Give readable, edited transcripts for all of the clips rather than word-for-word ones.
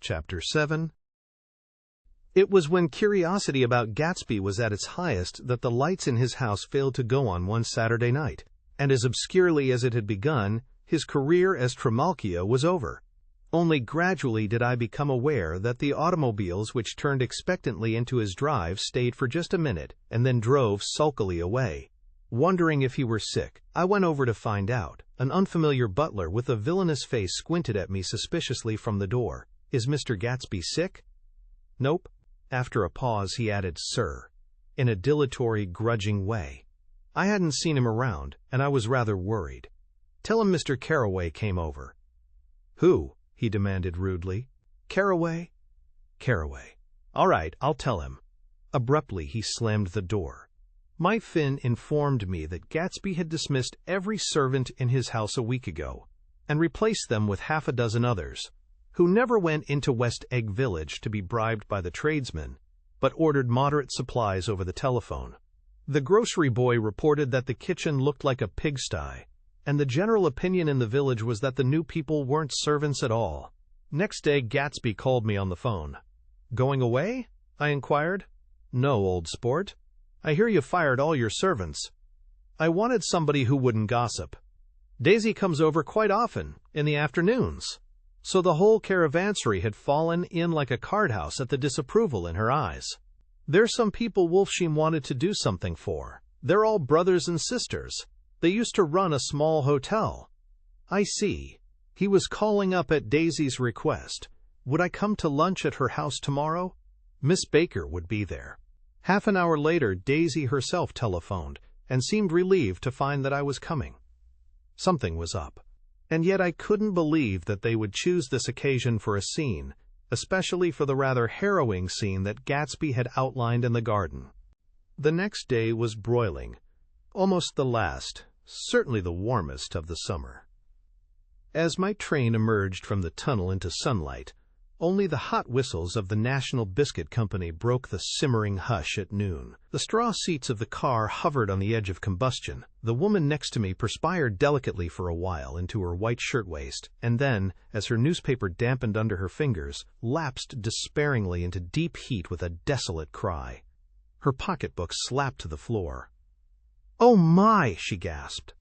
Chapter 7. It was when curiosity about Gatsby was at its highest that the lights in his house failed to go on one Saturday night, and as obscurely as it had begun, his career as Trimalchio was over. Only gradually did I become aware that the automobiles which turned expectantly into his drive stayed for just a minute and then drove sulkily away. Wondering if he were sick, I went over to find out. An unfamiliar butler with a villainous face squinted at me suspiciously from the door. "Is Mr. Gatsby sick?" "Nope." After a pause, he added, "Sir," in a dilatory, grudging way. I hadn't seen him around, and I was rather worried. "Tell him Mr. Carroway came over." "Who?" he demanded rudely. "Carroway?" "Carroway. All right, I'll tell him." Abruptly, he slammed the door. My Finn informed me that Gatsby had dismissed every servant in his house a week ago, and replaced them with half a dozen others, who never went into West Egg Village to be bribed by the tradesmen, but ordered moderate supplies over the telephone. The grocery boy reported that the kitchen looked like a pigsty, and the general opinion in the village was that the new people weren't servants at all. Next day, Gatsby called me on the phone. "Going away?" I inquired. "No, old sport. I hear you fired all your servants." I wanted somebody who wouldn't gossip. "Daisy comes over quite often, in the afternoons." So the whole caravansary had fallen in like a card house at the disapproval in her eyes. "There's some people Wolfsheim wanted to do something for. They're all brothers and sisters. They used to run a small hotel." "I see." He was calling up at Daisy's request. Would I come to lunch at her house tomorrow? Miss Baker would be there. Half an hour later, Daisy herself telephoned, and seemed relieved to find that I was coming. Something was up. And yet I couldn't believe that they would choose this occasion for a scene, especially for the rather harrowing scene that Gatsby had outlined in the garden. The next day was broiling, almost the last, certainly the warmest of the summer. As my train emerged from the tunnel into sunlight, only the hot whistles of the National Biscuit Company broke the simmering hush at noon. The straw seats of the car hovered on the edge of combustion. The woman next to me perspired delicately for a while into her white shirtwaist, and then, as her newspaper dampened under her fingers, lapsed despairingly into deep heat with a desolate cry. Her pocketbook slapped to the floor. "Oh my!" she gasped.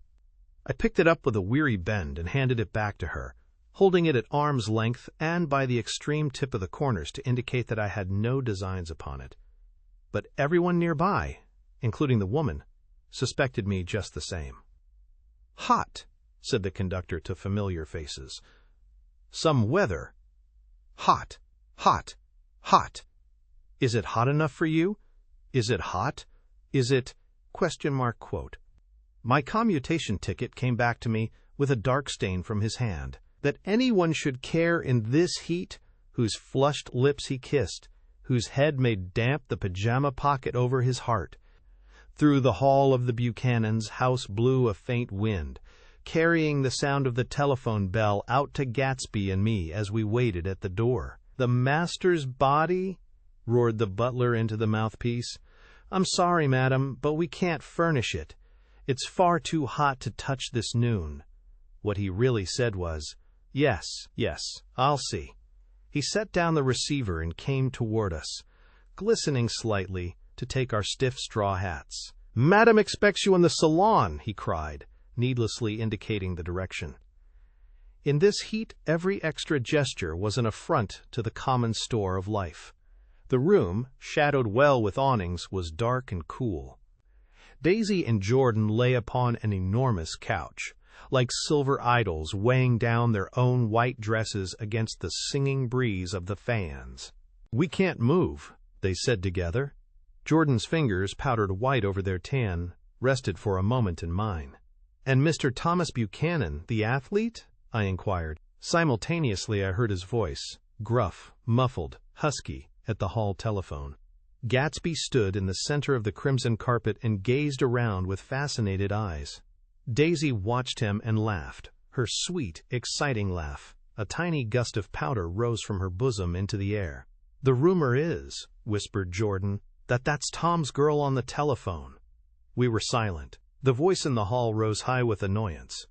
I picked it up with a weary bend and handed it back to her, holding it at arm's length and by the extreme tip of the corners to indicate that I had no designs upon it. But everyone nearby, including the woman, suspected me just the same. "Hot," said the conductor to familiar faces. "Some weather. Hot, hot, hot. Is it hot enough for you? Is it hot? Is it?" ? My commutation ticket came back to me with a dark stain from his hand. That anyone should care in this heat, whose flushed lips he kissed, whose head made damp the pajama pocket over his heart. Through the hall of the Buchanan's house blew a faint wind, carrying the sound of the telephone bell out to Gatsby and me as we waited at the door. "The master's body?" roared the butler into the mouthpiece. "I'm sorry, madam, but we can't furnish it. It's far too hot to touch this noon." What he really said was, "Yes, I'll see." He set down the receiver and came toward us, glistening slightly, to take our stiff straw hats. "Madam expects you in the salon," he cried, needlessly indicating the direction. In this heat, every extra gesture was an affront to the common store of life. The room, shadowed well with awnings, was dark and cool. Daisy and Jordan lay upon an enormous couch, like silver idols weighing down their own white dresses against the singing breeze of the fans. "We can't move," they said together. Jordan's fingers, powdered white over their tan, rested for a moment in mine. "And Mr. Thomas Buchanan, the athlete?" I inquired. Simultaneously I heard his voice, gruff, muffled, husky, at the hall telephone. Gatsby stood in the center of the crimson carpet and gazed around with fascinated eyes. Daisy watched him and laughed, her sweet, exciting laugh. A tiny gust of powder rose from her bosom into the air. "The rumor is," whispered Jordan, "that's Tom's girl on the telephone." We were silent. The voice in the hall rose high with annoyance.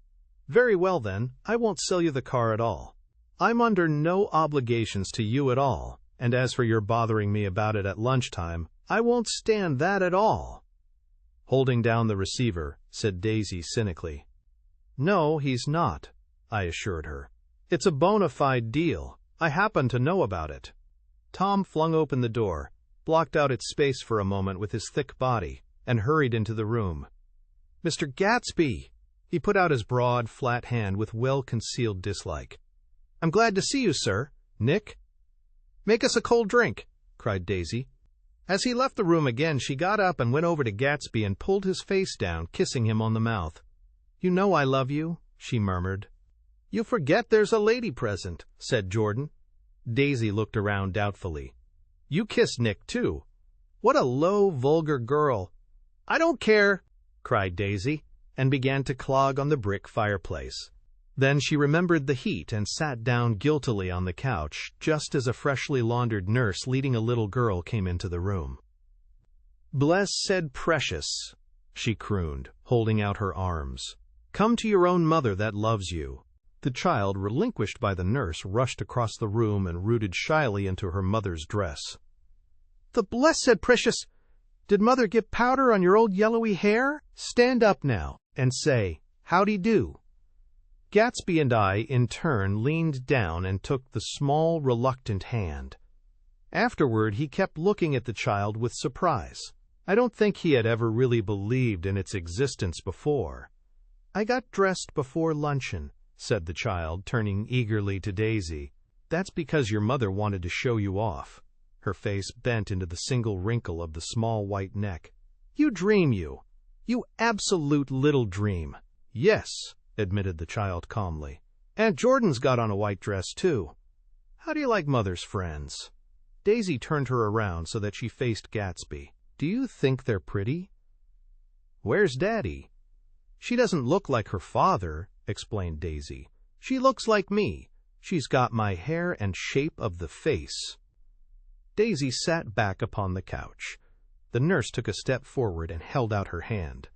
"Very well then, I won't sell you the car at all. I'm under no obligations to you at all, and as for your bothering me about it at lunchtime, I won't stand that at all." Holding down the receiver, said Daisy cynically. "No, he's not," I assured her. "It's a bona fide deal. I happen to know about it." Tom flung open the door, blocked out its space for a moment with his thick body, and hurried into the room. "Mr. Gatsby!" He put out his broad, flat hand with well-concealed dislike. "I'm glad to see you, sir. Nick?" "Make us a cold drink," cried Daisy. As he left the room again, she got up and went over to Gatsby and pulled his face down, kissing him on the mouth. "You know I love you," she murmured. "You forget there's a lady present," said Jordan. Daisy looked around doubtfully. "You kissed Nick, too. What a low, vulgar girl." "I don't care," cried Daisy, and began to clog on the brick fireplace. Then she remembered the heat and sat down guiltily on the couch just as a freshly laundered nurse leading a little girl came into the room. "Blessed precious," she crooned, holding out her arms. "Come to your own mother that loves you." The child, relinquished by the nurse, rushed across the room and rooted shyly into her mother's dress. "The blessed precious! Did Mother get powder on your old yellowy hair? Stand up now and say, 'Howdy do.'" Gatsby and I, in turn, leaned down and took the small, reluctant hand. Afterward, he kept looking at the child with surprise. I don't think he had ever really believed in its existence before. "I got dressed before luncheon," said the child, turning eagerly to Daisy. "That's because your mother wanted to show you off." Her face bent into the single wrinkle of the small white neck. "You dream, you! You absolute little dream!" "Yes," admitted the child calmly. "Aunt Jordan's got on a white dress, too. How do you like Mother's friends?" Daisy turned her around so that she faced Gatsby. "Do you think they're pretty?" "Where's Daddy?" "She doesn't look like her father," explained Daisy. "She looks like me. She's got my hair and shape of the face." Daisy sat back upon the couch. The nurse took a step forward and held out her hand.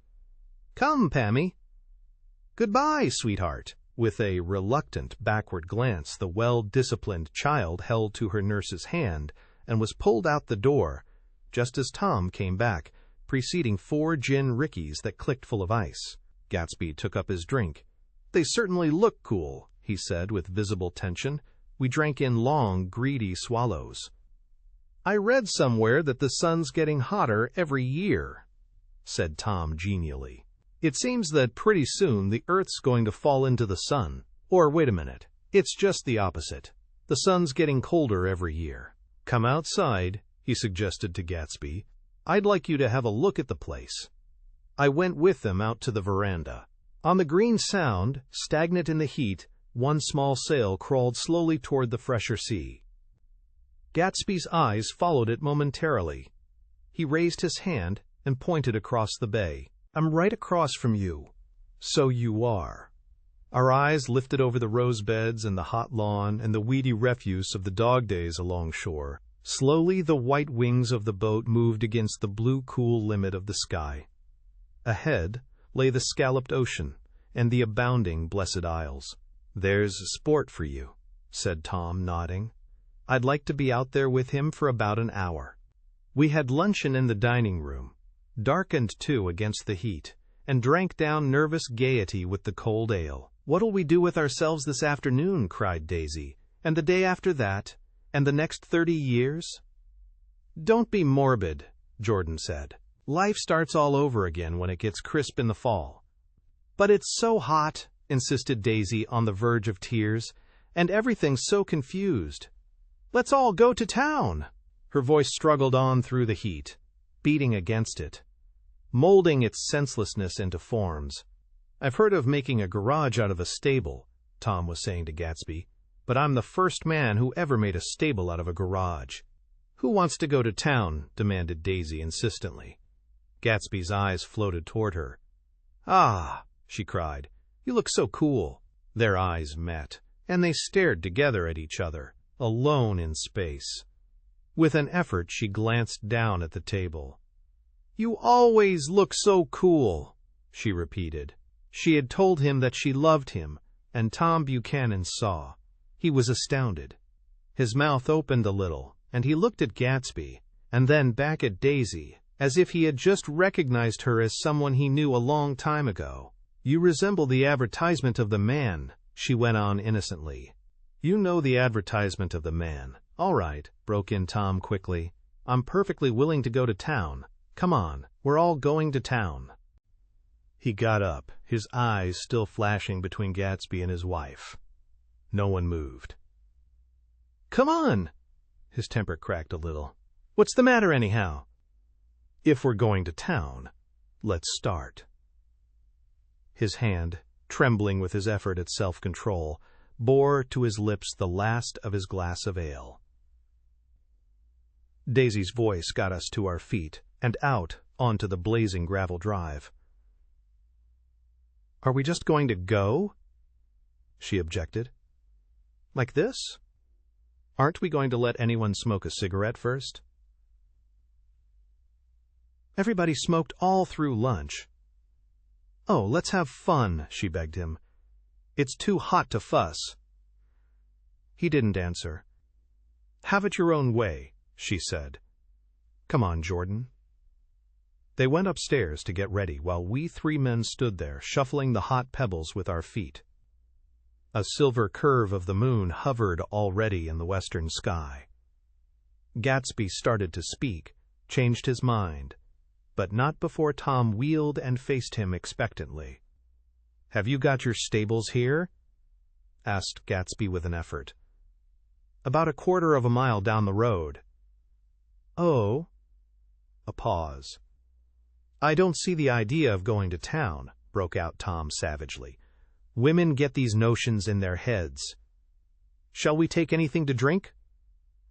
"Come, Pammy." "Goodbye, sweetheart." With a reluctant backward glance, the well-disciplined child held to her nurse's hand and was pulled out the door, just as Tom came back, preceding 4 gin rickeys that clicked full of ice. Gatsby took up his drink. "They certainly look cool," he said with visible tension. We drank in long, greedy swallows. "I read somewhere that the sun's getting hotter every year," said Tom genially. "It seems that pretty soon the Earth's going to fall into the sun. Or wait a minute, it's just the opposite. The sun's getting colder every year. Come outside," he suggested to Gatsby. "I'd like you to have a look at the place." I went with them out to the veranda. On the green Sound, stagnant in the heat, one small sail crawled slowly toward the fresher sea. Gatsby's eyes followed it momentarily. He raised his hand and pointed across the bay. "I'm right across from you." "So you are." Our eyes lifted over the rose beds and the hot lawn and the weedy refuse of the dog days along shore. Slowly the white wings of the boat moved against the blue cool limit of the sky. Ahead lay the scalloped ocean and the abounding Blessed Isles. "There's sport for you," said Tom, nodding. "I'd like to be out there with him for about an hour." We had luncheon in the dining room, darkened too against the heat, and drank down nervous gaiety with the cold ale. "What'll we do with ourselves this afternoon?" cried Daisy. "And the day after that? And the next 30 years?" "Don't be morbid," Jordan said. "Life starts all over again when it gets crisp in the fall." "But it's so hot," insisted Daisy, on the verge of tears, "and everything's so confused. Let's all go to town." Her voice struggled on through the heat, beating against it, molding its senselessness into forms. "I've heard of making a garage out of a stable," Tom was saying to Gatsby, "but I'm the first man who ever made a stable out of a garage." "Who wants to go to town?" demanded Daisy insistently. Gatsby's eyes floated toward her. "Ah," she cried, "you look so cool." Their eyes met, and they stared together at each other, alone in space. With an effort, she glanced down at the table. "You always look so cool," she repeated. She had told him that she loved him, and Tom Buchanan saw. He was astounded. His mouth opened a little, and he looked at Gatsby, and then back at Daisy, as if he had just recognized her as someone he knew a long time ago. "You resemble the advertisement of the man," she went on innocently. "You know the advertisement of the man." "All right," broke in Tom quickly. "I'm perfectly willing to go to town. Come on, we're all going to town." He got up, his eyes still flashing between Gatsby and his wife. No one moved. "Come on!" His temper cracked a little. "What's the matter anyhow?" "If we're going to town, let's start." His hand, trembling with his effort at self-control, bore to his lips the last of his glass of ale. Daisy's voice got us to our feet and out onto the blazing gravel drive. "Are we just going to go?" she objected. "Like this? Aren't we going to let anyone smoke a cigarette first?" "Everybody smoked all through lunch." "Oh, let's have fun," she begged him. "It's too hot to fuss." He didn't answer. "Have it your own way," she said. "Come on, Jordan." They went upstairs to get ready while we three men stood there, shuffling the hot pebbles with our feet. A silver curve of the moon hovered already in the western sky. Gatsby started to speak, changed his mind, but not before Tom wheeled and faced him expectantly. "Have you got your stables here?" asked Gatsby with an effort. "About a quarter of a mile down the road." "Oh." A pause. "I don't see the idea of going to town," broke out Tom savagely. "Women get these notions in their heads." "Shall we take anything to drink?"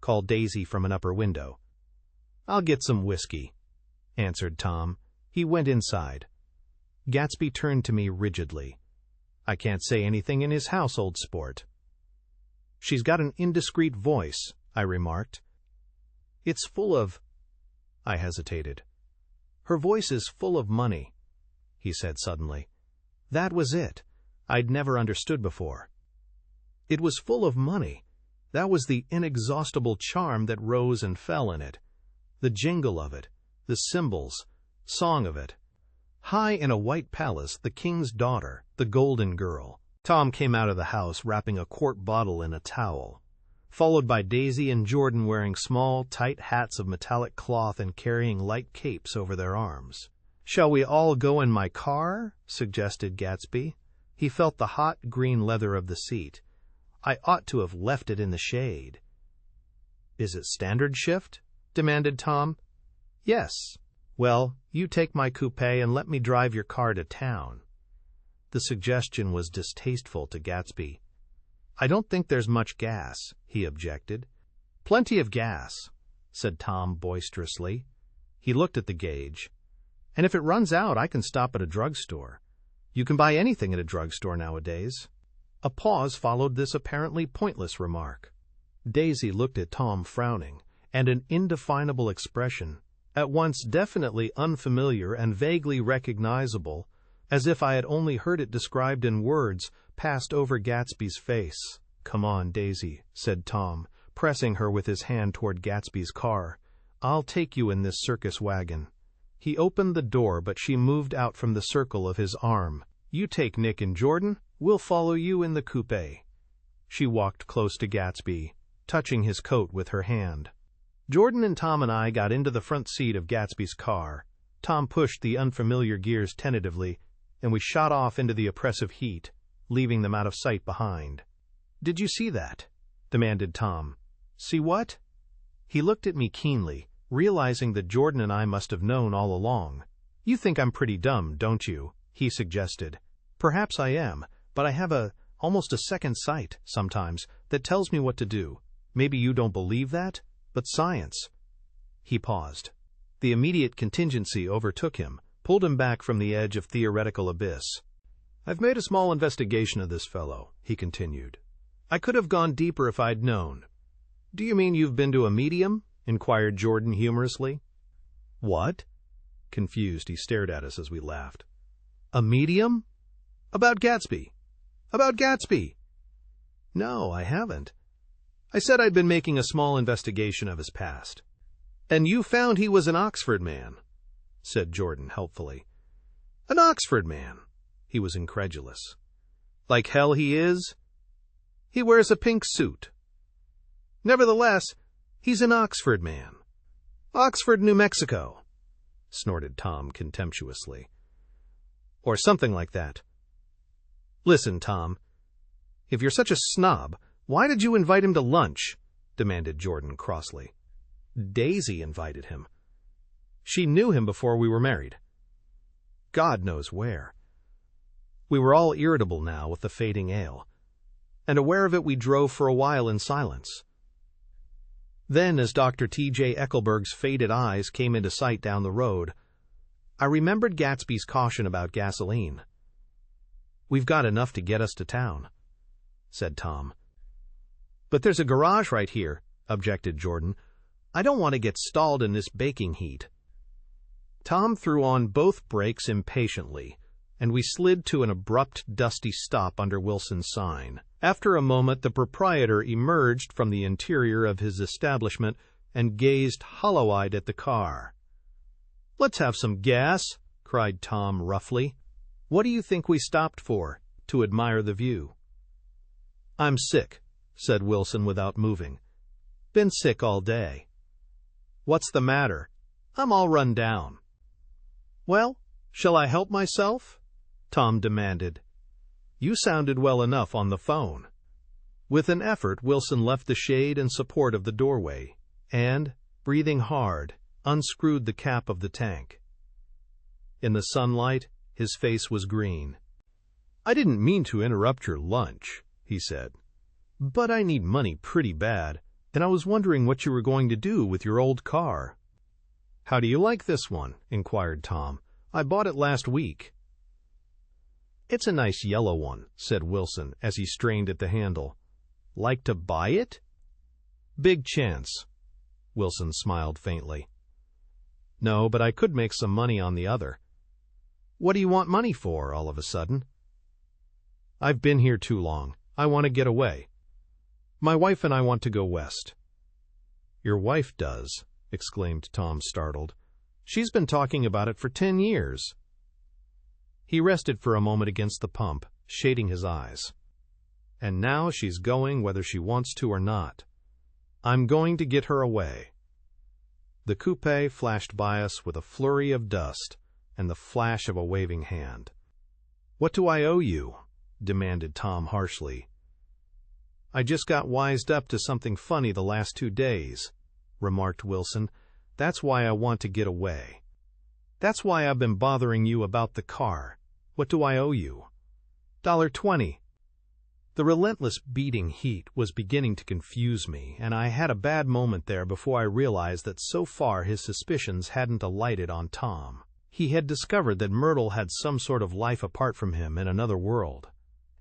called Daisy from an upper window. "I'll get some whiskey," answered Tom. He went inside. Gatsby turned to me rigidly. "I can't say anything in his house, old sport." "She's got an indiscreet voice," I remarked. "It's full of—" I hesitated. "Her voice is full of money," he said suddenly. That was it. I'd never understood before. It was full of money. That was the inexhaustible charm that rose and fell in it. The jingle of it, the cymbals, song of it. High in a white palace, the king's daughter, the golden girl. Tom came out of the house wrapping a quart bottle in a towel, followed by Daisy and Jordan wearing small, tight hats of metallic cloth and carrying light capes over their arms. "Shall we all go in my car?" suggested Gatsby. He felt the hot green leather of the seat. "I ought to have left it in the shade." "Is it standard shift?" demanded Tom. "Yes." "Well, you take my coupe and let me drive your car to town." The suggestion was distasteful to Gatsby. "I don't think there's much gas," he objected. "Plenty of gas," said Tom boisterously. He looked at the gauge. "And if it runs out, I can stop at a drugstore. You can buy anything at a drugstore nowadays." A pause followed this apparently pointless remark. Daisy looked at Tom frowning, and an indefinable expression, at once definitely unfamiliar and vaguely recognizable, as if I had only heard it described in words, passed over Gatsby's face. "Come on, Daisy," said Tom, pressing her with his hand toward Gatsby's car. "I'll take you in this circus wagon." He opened the door, but she moved out from the circle of his arm. "You take Nick and Jordan. We'll follow you in the coupe." She walked close to Gatsby, touching his coat with her hand. Jordan and Tom and I got into the front seat of Gatsby's car. Tom pushed the unfamiliar gears tentatively, and we shot off into the oppressive heat, leaving them out of sight behind. "Did you see that?" demanded Tom. "See what?" He looked at me keenly, realizing that Jordan and I must have known all along. "You think I'm pretty dumb, don't you?" he suggested. "Perhaps I am, but I have almost a second sight, sometimes, that tells me what to do. Maybe you don't believe that, but science—" He paused. The immediate contingency overtook him, pulled him back from the edge of theoretical abyss. "I've made a small investigation of this fellow," he continued. "I could have gone deeper if I'd known." "Do you mean you've been to a medium?" inquired Jordan humorously. "What?" Confused, he stared at us as we laughed. "A medium?" "About Gatsby. About Gatsby." No, I haven't. I said I'd been making a small investigation of his past. And you found he was an Oxford man, said Jordan helpfully. An Oxford man? He was incredulous. Like hell he is? He wears a pink suit. Nevertheless, he's an Oxford man. Oxford, New Mexico, snorted Tom contemptuously. Or something like that. Listen, Tom, if you're such a snob, why did you invite him to lunch? Demanded Jordan crossly. Daisy invited him. She knew him before we were married. God knows where. We were all irritable now with the fading ale, and aware of it we drove for a while in silence. Then, as Dr. T.J. Eckelberg's faded eyes came into sight down the road, I remembered Gatsby's caution about gasoline. We've got enough to get us to town, said Tom. But there's a garage right here, objected Jordan. I don't want to get stalled in this baking heat. Tom threw on both brakes impatiently, and we slid to an abrupt, dusty stop under Wilson's sign. After a moment, the proprietor emerged from the interior of his establishment and gazed hollow-eyed at the car. Let's have some gas, cried Tom roughly. What do you think we stopped for? To admire the view. I'm sick, said Wilson without moving. Been sick all day. What's the matter? I'm all run down. Well, shall I help myself? Tom demanded. You sounded well enough on the phone. With an effort, Wilson left the shade and support of the doorway, and, breathing hard, unscrewed the cap of the tank. In the sunlight, his face was green. I didn't mean to interrupt your lunch, he said, but I need money pretty bad, and I was wondering what you were going to do with your old car. How do you like this one? Inquired Tom. I bought it last week. It's a nice yellow one, said Wilson as he strained at the handle. Like to buy it? Big chance. Wilson smiled faintly. No, but I could make some money on the other. What do you want money for, all of a sudden? I've been here too long. I want to get away. My wife and I want to go west. Your wife does, exclaimed Tom, startled. She's been talking about it for 10 years. He rested for a moment against the pump, shading his eyes. And now she's going whether she wants to or not. I'm going to get her away. The coupe flashed by us with a flurry of dust and the flash of a waving hand. What do I owe you? Demanded Tom harshly. I just got wised up to something funny the last 2 days, remarked Wilson. That's why I want to get away. That's why I've been bothering you about the car. What do I owe you? $1.20. The relentless beating heat was beginning to confuse me, and I had a bad moment there before I realized that so far his suspicions hadn't alighted on Tom. He had discovered that Myrtle had some sort of life apart from him in another world,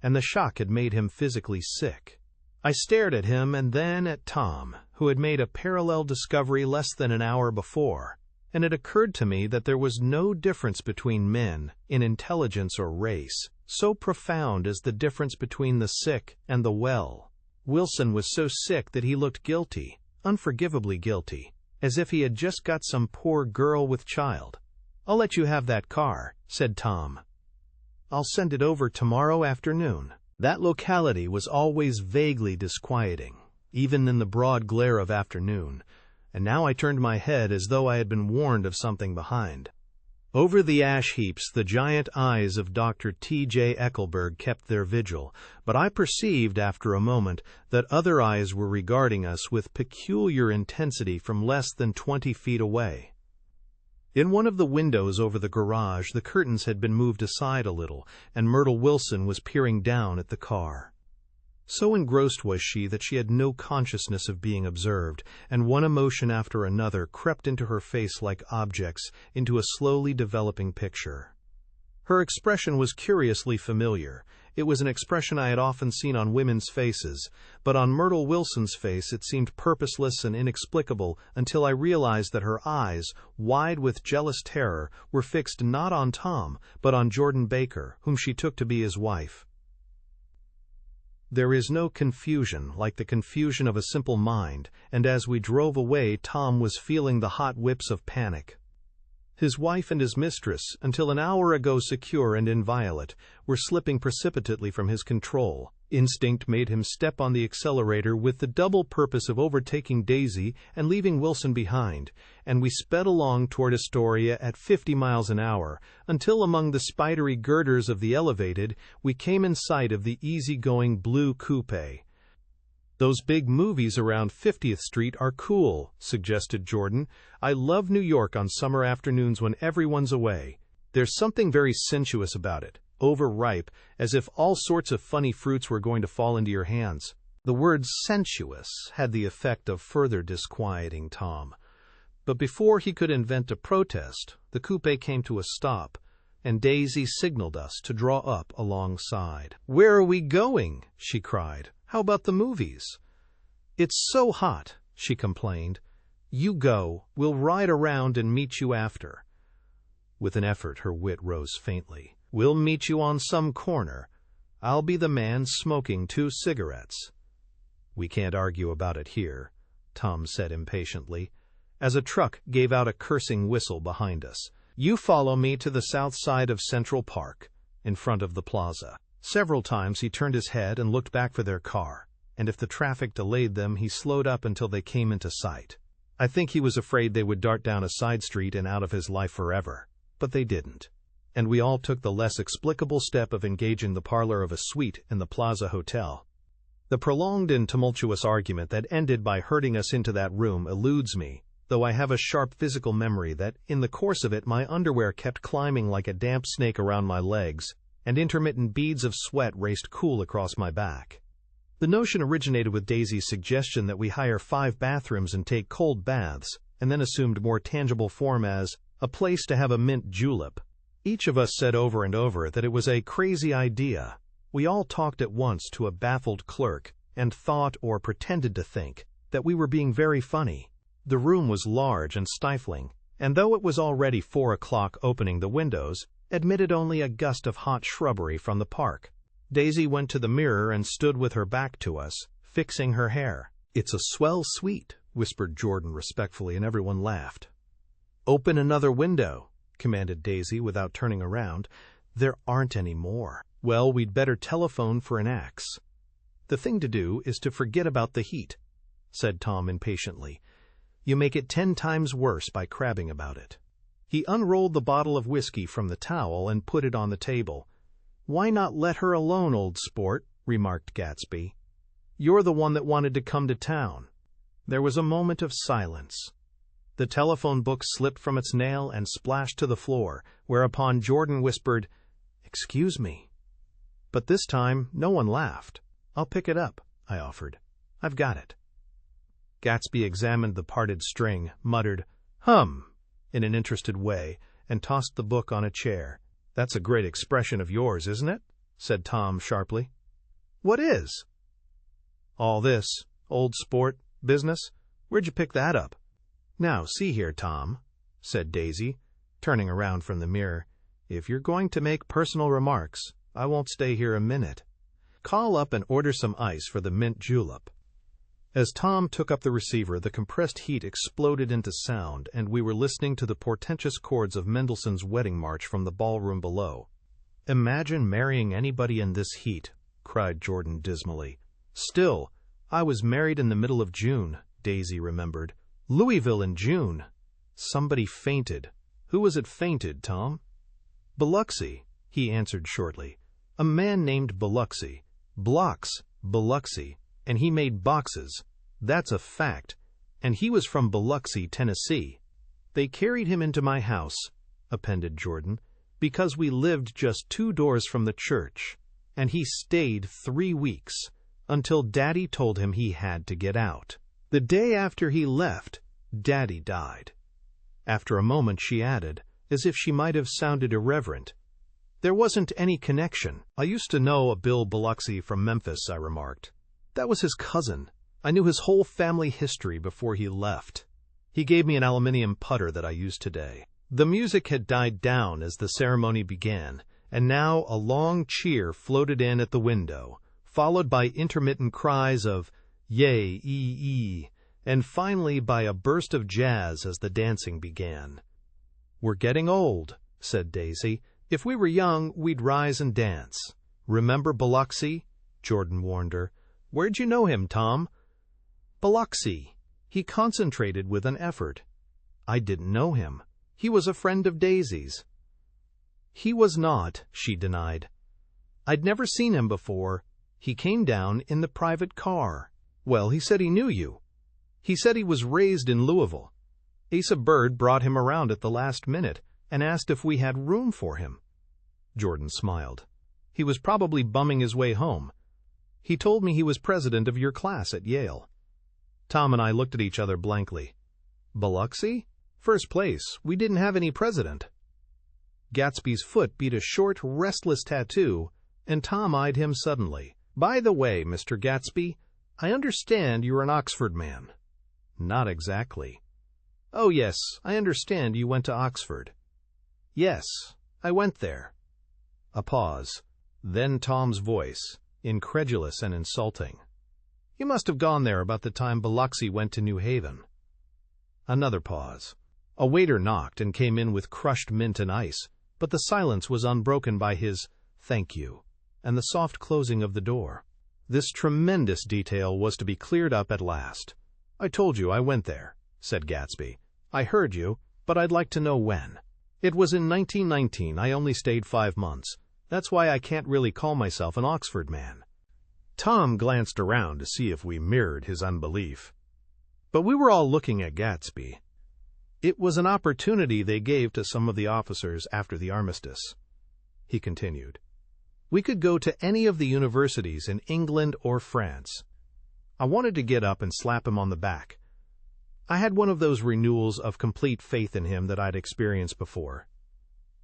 and the shock had made him physically sick. I stared at him and then at Tom, who had made a parallel discovery less than an hour before, and it occurred to me that there was no difference between men in intelligence or race so profound as the difference between the sick and the well. Wilson was so sick that he looked guilty, unforgivably guilty, as if he had just got some poor girl with child. I'll let you have that car, said Tom. I'll send it over tomorrow afternoon. That locality was always vaguely disquieting, even in the broad glare of afternoon, and now I turned my head as though I had been warned of something behind. Over the ash heaps the giant eyes of Dr. T.J. Eckelberg kept their vigil, but I perceived after a moment that other eyes were regarding us with peculiar intensity from less than 20 feet away. In one of the windows over the garage, the curtains had been moved aside a little, and Myrtle Wilson was peering down at the car. So engrossed was she that she had no consciousness of being observed, and one emotion after another crept into her face like objects into a slowly developing picture. Her expression was curiously familiar. It was an expression I had often seen on women's faces, but on Myrtle Wilson's face it seemed purposeless and inexplicable until I realized that her eyes, wide with jealous terror, were fixed not on Tom, but on Jordan Baker, whom she took to be his wife. There is no confusion like the confusion of a simple mind, and as we drove away, Tom was feeling the hot whips of panic. His wife and his mistress, until an hour ago secure and inviolate, were slipping precipitately from his control. Instinct made him step on the accelerator with the double purpose of overtaking Daisy and leaving Wilson behind, and we sped along toward Astoria at 50 miles an hour, until among the spidery girders of the elevated, we came in sight of the easy-going blue coupe. "Those big movies around 50th Street are cool," suggested Jordan. "I love New York on summer afternoons when everyone's away. There's something very sensuous about it, overripe, as if all sorts of funny fruits were going to fall into your hands." The word sensuous had the effect of further disquieting Tom. But before he could invent a protest, the coupe came to a stop, and Daisy signaled us to draw up alongside. "Where are we going?" she cried. "How about the movies?" "It's so hot," she complained. "You go. We'll ride around and meet you after." With an effort, her wit rose faintly. "We'll meet you on some corner. I'll be the man smoking 2 cigarettes." "We can't argue about it here," Tom said impatiently, as a truck gave out a cursing whistle behind us. "You follow me to the south side of Central Park, in front of the plaza." Several times he turned his head and looked back for their car, and if the traffic delayed them, he slowed up until they came into sight. I think he was afraid they would dart down a side street and out of his life forever, but they didn't, and we all took the less explicable step of engaging the parlor of a suite in the Plaza Hotel. The prolonged and tumultuous argument that ended by herding us into that room eludes me, though I have a sharp physical memory that in the course of it my underwear kept climbing like a damp snake around my legs, and intermittent beads of sweat raced cool across my back. The notion originated with Daisy's suggestion that we hire 5 bathrooms and take cold baths, and then assumed more tangible form as a place to have a mint julep. Each of us said over and over that it was a crazy idea. We all talked at once to a baffled clerk, and thought, or pretended to think, that we were being very funny. The room was large and stifling, and though it was already 4 o'clock, opening the windows admitted only a gust of hot shrubbery from the park. Daisy went to the mirror and stood with her back to us, fixing her hair. "It's a swell suite," whispered Jordan respectfully, and everyone laughed. "Open another window," commanded Daisy without turning around. "There aren't any more." "Well, we'd better telephone for an axe." "The thing to do is to forget about the heat," said Tom impatiently. "You make it 10 times worse by crabbing about it." He unrolled the bottle of whiskey from the towel and put it on the table. "Why not let her alone, old sport?" remarked Gatsby. "You're the one that wanted to come to town." There was a moment of silence. The telephone book slipped from its nail and splashed to the floor, whereupon Jordan whispered, "Excuse me." But this time no one laughed. "I'll pick it up," I offered. "I've got it." Gatsby examined the parted string, muttered, "Hum," in an interested way, and tossed the book on a chair. "That's a great expression of yours, isn't it?" said Tom sharply. "What is?" "All this, old sport, business. Where'd you pick that up?" "Now, see here, Tom," said Daisy, turning around from the mirror. "If you're going to make personal remarks, I won't stay here a minute. Call up and order some ice for the mint julep." As Tom took up the receiver, the compressed heat exploded into sound, and we were listening to the portentous chords of Mendelssohn's Wedding March from the ballroom below. "Imagine marrying anybody in this heat," cried Jordan dismally. "Still, I was married in the middle of June," Daisy remembered. "Louisville in June." Somebody fainted. "Who was it fainted, Tom?" "Biloxi," he answered shortly. "A man named Biloxi. Blocks, Biloxi. And he made boxes. That's a fact. And he was from Biloxi, Tennessee. They carried him into my house," appended Jordan, "because we lived just 2 doors from the church. And he stayed 3 weeks, until Daddy told him he had to get out. The day after he left, Daddy died." After a moment she added, as if she might have sounded irreverent, "There wasn't any connection." "I used to know a Bill Biloxi from Memphis," I remarked. "That was his cousin. I knew his whole family history before he left. He gave me an aluminium putter that I use today." The music had died down as the ceremony began, and now a long cheer floated in at the window, followed by intermittent cries of "Yay, ee," and finally by a burst of jazz as the dancing began. "We're getting old," said Daisy. "If we were young, we'd rise and dance. Remember Biloxi?" Jordan warned her. "Where'd you know him, Tom?" "Biloxi." He concentrated with an effort. "I didn't know him. He was a friend of Daisy's." "He was not," she denied. "I'd never seen him before. He came down in the private car." "Well, he said he knew you. He said he was raised in Louisville. Asa Bird brought him around at the last minute and asked if we had room for him." Jordan smiled. "He was probably bumming his way home. He told me he was president of your class at Yale." Tom and I looked at each other blankly. "Biloxi? First place, we didn't have any president." Gatsby's foot beat a short, restless tattoo, and Tom eyed him suddenly. "By the way, Mr. Gatsby, I understand you're an Oxford man." "Not exactly." "Oh, yes, I understand you went to Oxford." "Yes, I went there." A pause. Then Tom's voice, incredulous and insulting. "You must have gone there about the time Biloxi went to New Haven." Another pause. A waiter knocked and came in with crushed mint and ice, but the silence was unbroken by his "thank you" and the soft closing of the door. This tremendous detail was to be cleared up at last. "I told you I went there," said Gatsby. "I heard you, but I'd like to know when." "It was in 1919. I only stayed 5 months. That's why I can't really call myself an Oxford man." Tom glanced around to see if we mirrored his unbelief. But we were all looking at Gatsby. "It was an opportunity they gave to some of the officers after the armistice," he continued. "We could go to any of the universities in England or France. I wanted to get up and slap him on the back. I had one of those renewals of complete faith in him that I'd experienced before."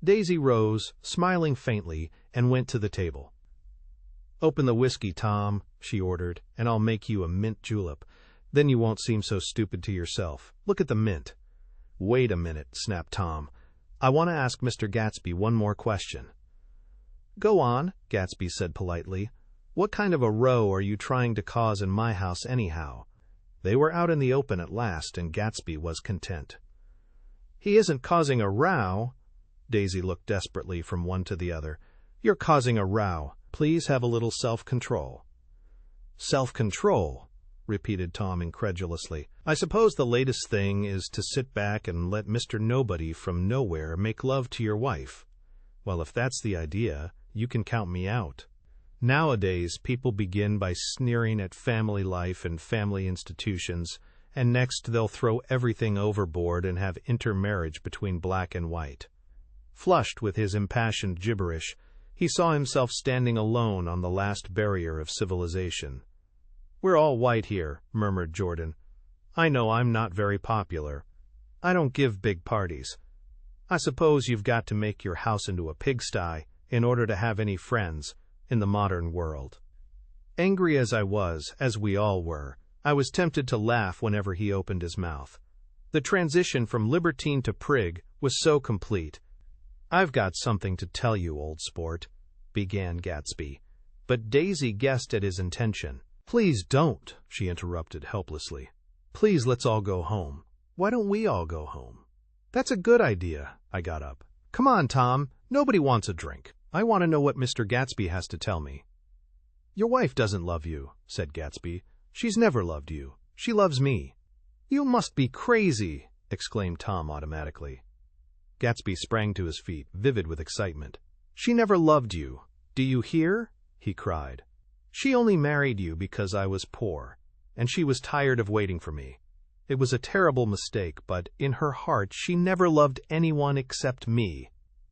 Daisy rose, smiling faintly, and went to the table. "Open the whiskey, Tom," she ordered, "and I'll make you a mint julep. Then you won't seem so stupid to yourself. Look at the mint." "Wait a minute," snapped Tom. "I want to ask Mr. Gatsby one more question." "Go on," Gatsby said politely. "What kind of a row are you trying to cause in my house anyhow?" They were out in the open at last, and Gatsby was content. "He isn't causing a row." Daisy looked desperately from one to the other. "You're causing a row. Please have a little self-control." "Self-control," repeated Tom incredulously. "I suppose the latest thing is to sit back and let Mr. Nobody from nowhere make love to your wife. Well, if that's the idea, you can count me out. Nowadays, people begin by sneering at family life and family institutions, and next they'll throw everything overboard and have intermarriage between black and white." Flushed with his impassioned gibberish, he saw himself standing alone on the last barrier of civilization. "We're all white here," murmured Jordan. "I know I'm not very popular. I don't give big parties. I suppose you've got to make your house into a pigsty in order to have any friends in the modern world." Angry as I was, as we all were, I was tempted to laugh whenever he opened his mouth. The transition from libertine to prig was so complete. "I've got something to tell you, old sport," began Gatsby, but Daisy guessed at his intention. "Please don't," she interrupted helplessly. "Please let's all go home." "Why don't we all go home?" "That's a good idea." I got up. "Come on, Tom. Nobody wants a drink. I want to know what Mr. Gatsby has to tell me." "Your wife doesn't love you," said Gatsby. "She's never loved you. She loves me." "You must be crazy," exclaimed Tom automatically. Gatsby sprang to his feet, vivid with excitement. "She never loved you. Do you hear?" he cried. "She only married you because I was poor, and she was tired of waiting for me. It was a terrible mistake, but in her heart she never loved anyone except me."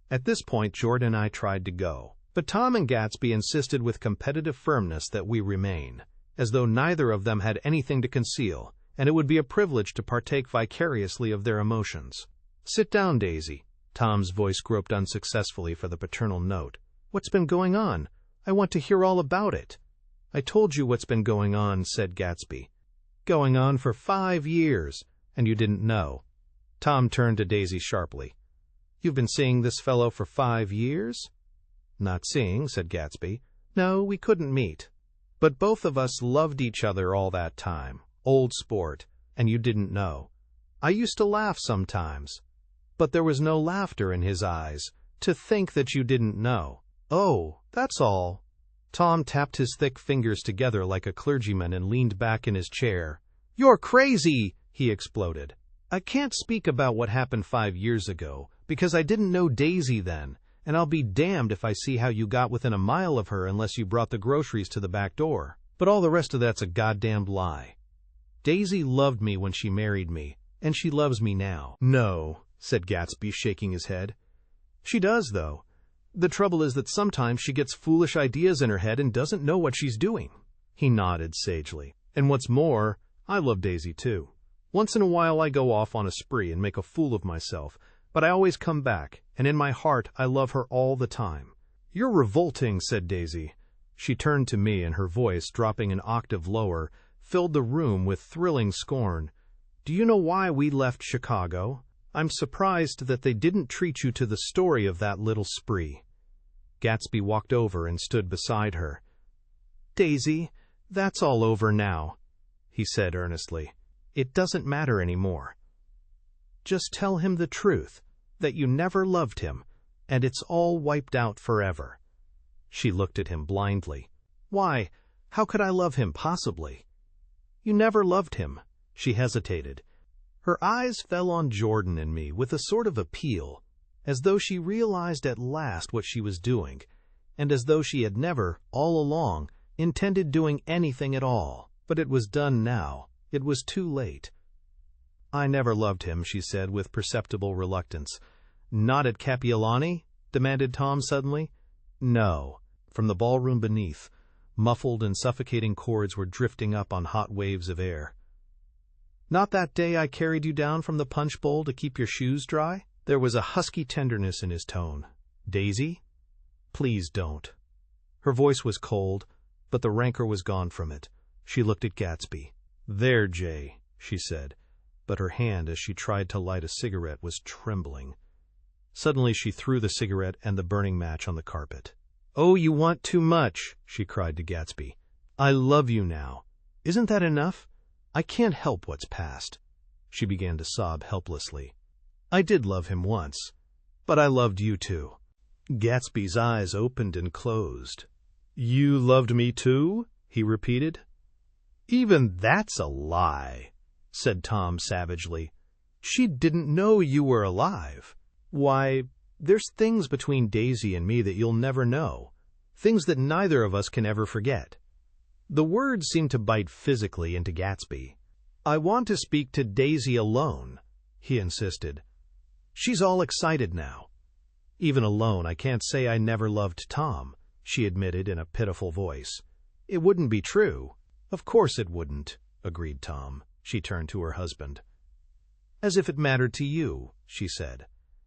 At this point, Jordan and I tried to go, but Tom and Gatsby insisted with competitive firmness that we remain, as though neither of them had anything to conceal, and it would be a privilege to partake vicariously of their emotions. "Sit down, Daisy." Tom's voice groped unsuccessfully for the paternal note. "What's been going on? I want to hear all about it." "I told you what's been going on," said Gatsby. "Going on for 5 years, and you didn't know." Tom turned to Daisy sharply. "You've been seeing this fellow for 5 years?" "Not seeing," said Gatsby. "No, we couldn't meet." But both of us loved each other all that time, old sport, and you didn't know. I used to laugh sometimes, but there was no laughter in his eyes. To think that you didn't know. Oh, that's all. Tom tapped his thick fingers together like a clergyman and leaned back in his chair. You're crazy, he exploded. I can't speak about what happened 5 years ago, because I didn't know Daisy then, and I'll be damned if I see how you got within a mile of her unless you brought the groceries to the back door. But all the rest of that's a goddamned lie. Daisy loved me when she married me, and she loves me now. No, said Gatsby, shaking his head. She does, though. The trouble is that sometimes she gets foolish ideas in her head and doesn't know what she's doing. He nodded sagely. And what's more, I love Daisy too. Once in a while I go off on a spree and make a fool of myself, but I always come back, and in my heart I love her all the time. You're revolting, said Daisy. She turned to me, and her voice, dropping an octave lower, filled the room with thrilling scorn. Do you know why we left Chicago? I'm surprised that they didn't treat you to the story of that little spree. Gatsby walked over and stood beside her. Daisy, that's all over now, he said earnestly. It doesn't matter anymore. Just tell him the truth, that you never loved him, and it's all wiped out forever. She looked at him blindly. Why, how could I love him possibly? You never loved him. She hesitated. Her eyes fell on Jordan and me with a sort of appeal, as though she realized at last what she was doing, and as though she had never, all along, intended doing anything at all. But it was done now. It was too late. I never loved him, she said with perceptible reluctance. Not at Kapiolani? Demanded Tom suddenly. No. From the ballroom beneath, muffled and suffocating chords were drifting up on hot waves of air. Not that day I carried you down from the punch bowl to keep your shoes dry? There was a husky tenderness in his tone. Daisy? Please don't. Her voice was cold, but the rancor was gone from it. She looked at Gatsby. There, Jay, she said, but her hand, as she tried to light a cigarette, was trembling. Suddenly she threw the cigarette and the burning match on the carpet. Oh, you want too much, she cried to Gatsby. I love you now. Isn't that enough? I can't help what's past. She began to sob helplessly. I did love him once, but I loved you too. Gatsby's eyes opened and closed. You loved me too? He repeated. Even that's a lie, said Tom savagely. She didn't know you were alive. Why, there's things between Daisy and me that you'll never know, things that neither of us can ever forget. The words seemed to bite physically into Gatsby. I want to speak to Daisy alone, he insisted. She's all excited now. Even alone, I can't say I never loved Tom, she admitted in a pitiful voice. It wouldn't be true. Of course it wouldn't, agreed Tom. She turned to her husband. As if it mattered to you, she said.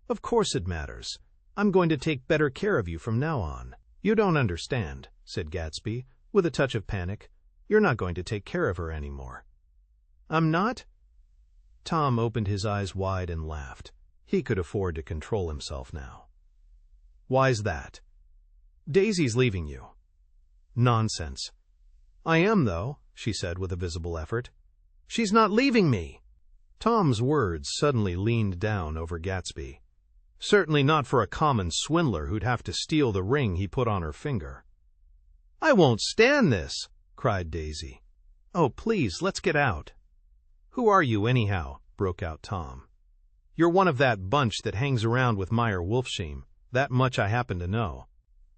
Of course it matters. I'm going to take better care of you from now on. You don't understand, said Gatsby, with a touch of panic. You're not going to take care of her anymore. I'm not? Tom opened his eyes wide and laughed. He could afford to control himself now. Why's that? Daisy's leaving you. Nonsense. I am, though, she said with a visible effort. She's not leaving me. Tom's words suddenly leaned down over Gatsby. Certainly not for a common swindler who'd have to steal the ring he put on her finger. I won't stand this, cried Daisy. Oh, please, let's get out. Who are you, anyhow? Broke out Tom. You're one of that bunch that hangs around with Meyer Wolfsheim. That much I happen to know.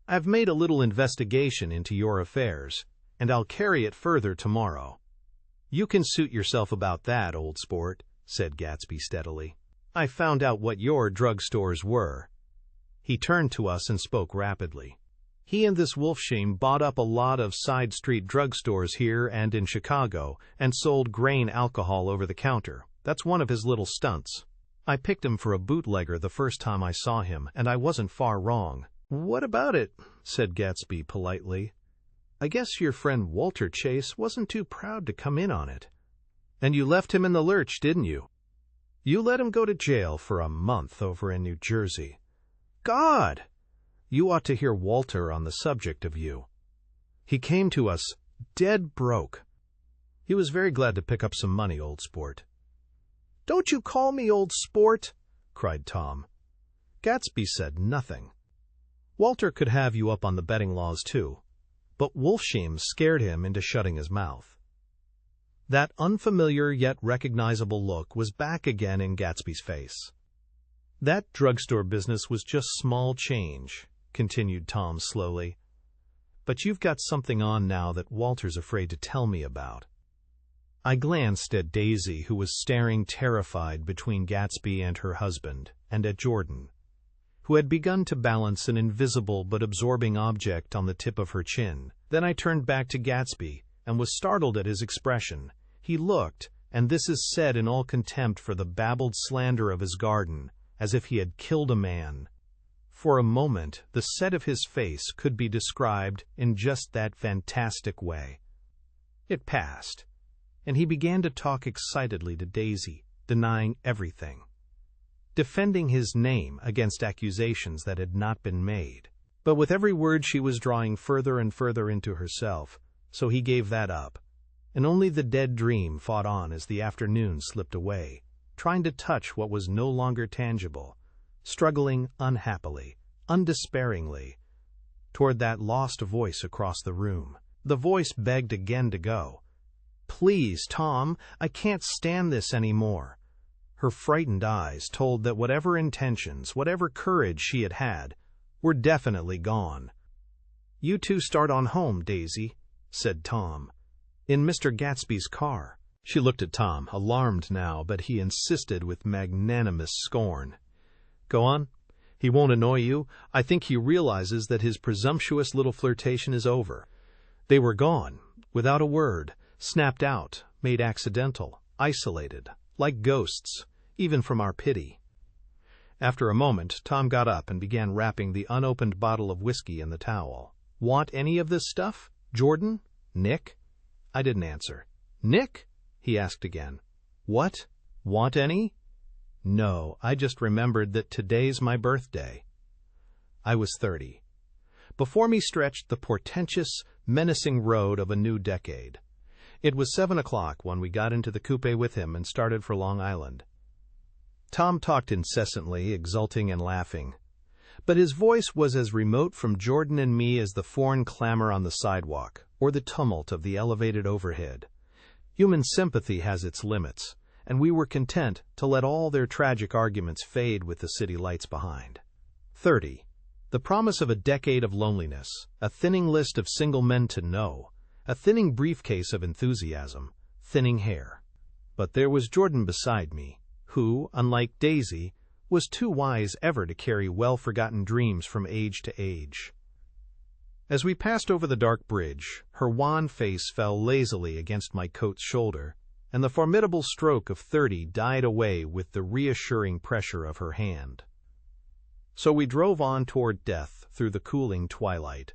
I've made a little investigation into your affairs, and I'll carry it further tomorrow. You can suit yourself about that, old sport, said Gatsby steadily. I found out what your drugstores were. He turned to us and spoke rapidly. He and this Wolfsheim bought up a lot of side street drugstores here and in Chicago and sold grain alcohol over the counter. That's one of his little stunts. I picked him for a bootlegger the first time I saw him, and I wasn't far wrong. What about it? Said Gatsby politely. I guess your friend Walter Chase wasn't too proud to come in on it. And you left him in the lurch, didn't you? You let him go to jail for a month over in New Jersey. God! You ought to hear Walter on the subject of you. He came to us dead broke. He was very glad to pick up some money, old sport. "Don't you call me old sport!" cried Tom. Gatsby said nothing. Walter could have you up on the betting laws too, but Wolfsheim scared him into shutting his mouth. That unfamiliar yet recognizable look was back again in Gatsby's face. "That drugstore business was just small change," continued Tom slowly. "But you've got something on now that Walter's afraid to tell me about." I glanced at Daisy, who was staring terrified between Gatsby and her husband, and at Jordan, who had begun to balance an invisible but absorbing object on the tip of her chin. Then I turned back to Gatsby and was startled at his expression. He looked, and this is said in all contempt for the babbled slander of his garden, as if he had killed a man. For a moment, the set of his face could be described in just that fantastic way. It passed, and he began to talk excitedly to Daisy, denying everything, defending his name against accusations that had not been made. But with every word she was drawing further and further into herself, so he gave that up, and only the dead dream fought on as the afternoon slipped away, trying to touch what was no longer tangible, struggling unhappily, undespairingly, toward that lost voice across the room. The voice begged again to go. "Please, Tom, I can't stand this anymore." Her frightened eyes told that whatever intentions, whatever courage she had had, were definitely gone. "You two start on home, Daisy," said Tom, "in Mr. Gatsby's car." She looked at Tom, alarmed now, but he insisted with magnanimous scorn. "Go on. He won't annoy you. I think he realizes that his presumptuous little flirtation is over." They were gone, without a word, snapped out, made accidental, isolated, like ghosts, even from our pity. After a moment, Tom got up and began wrapping the unopened bottle of whiskey in the towel. "Want any of this stuff, Jordan? Nick?" I didn't answer. "Nick?" he asked again. "What? Want any?" "No, I just remembered that today's my birthday." I was 30. Before me stretched the portentous, menacing road of a new decade. It was 7 o'clock when we got into the coupe with him and started for Long Island. Tom talked incessantly, exulting and laughing, but his voice was as remote from Jordan and me as the foreign clamor on the sidewalk or the tumult of the elevated overhead. Human sympathy has its limits, and we were content to let all their tragic arguments fade with the city lights behind. 30. The promise of a decade of loneliness, a thinning list of single men to know, a thinning briefcase of enthusiasm, thinning hair. But there was Jordan beside me, who, unlike Daisy, was too wise ever to carry well-forgotten dreams from age to age. As we passed over the dark bridge, her wan face fell lazily against my coat's shoulder, and the formidable stroke of 30 died away with the reassuring pressure of her hand. So we drove on toward death through the cooling twilight.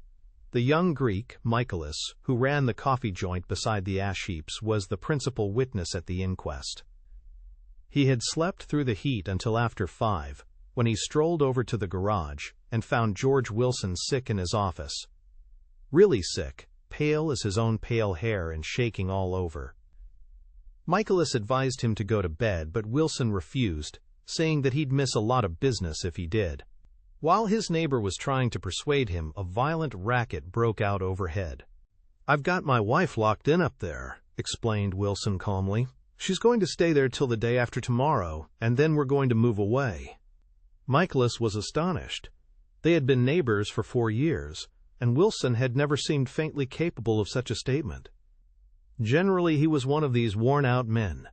The young Greek, Michaelis, who ran the coffee joint beside the ash heaps, was the principal witness at the inquest. He had slept through the heat until after 5, when he strolled over to the garage and found George Wilson sick in his office. Really sick, pale as his own pale hair and shaking all over. Michaelis advised him to go to bed, but Wilson refused, saying that he'd miss a lot of business if he did. While his neighbor was trying to persuade him, a violent racket broke out overhead. "I've got my wife locked in up there," explained Wilson calmly. "She's going to stay there till the day after tomorrow, and then we're going to move away." Michaelis was astonished. They had been neighbors for 4 years, and Wilson had never seemed faintly capable of such a statement. Generally, he was one of these worn-out men.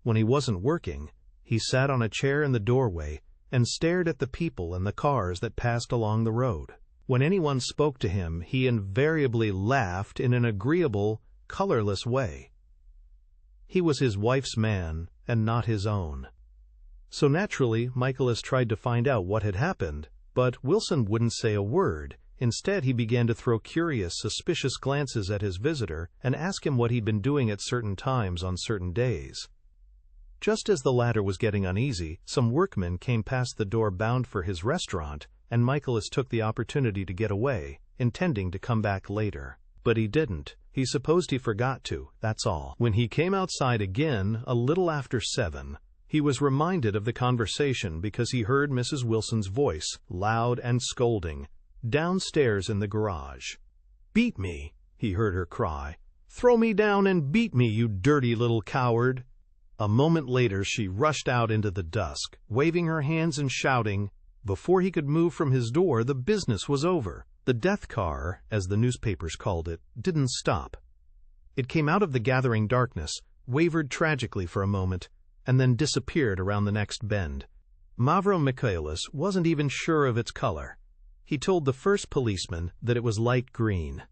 When he wasn't working, he sat on a chair in the doorway and stared at the people and the cars that passed along the road. When anyone spoke to him, he invariably laughed in an agreeable, colorless way. He was his wife's man and not his own. So naturally, Michaelis tried to find out what had happened, but Wilson wouldn't say a word. Instead, he began to throw curious, suspicious glances at his visitor and ask him what he'd been doing at certain times on certain days. Just as the latter was getting uneasy, some workmen came past the door bound for his restaurant, and Michaelis took the opportunity to get away, intending to come back later. But he didn't. He supposed he forgot to, that's all. When he came outside again, a little after 7, he was reminded of the conversation because he heard Mrs. Wilson's voice, loud and scolding, downstairs in the garage. "Beat me," he heard her cry. "Throw me down and beat me, you dirty little coward." A moment later she rushed out into the dusk, waving her hands and shouting. Before he could move from his door, the business was over. The death car, as the newspapers called it, didn't stop. It came out of the gathering darkness, wavered tragically for a moment, and then disappeared around the next bend. Mavro Michaelis wasn't even sure of its color. He told the first policeman that it was light green.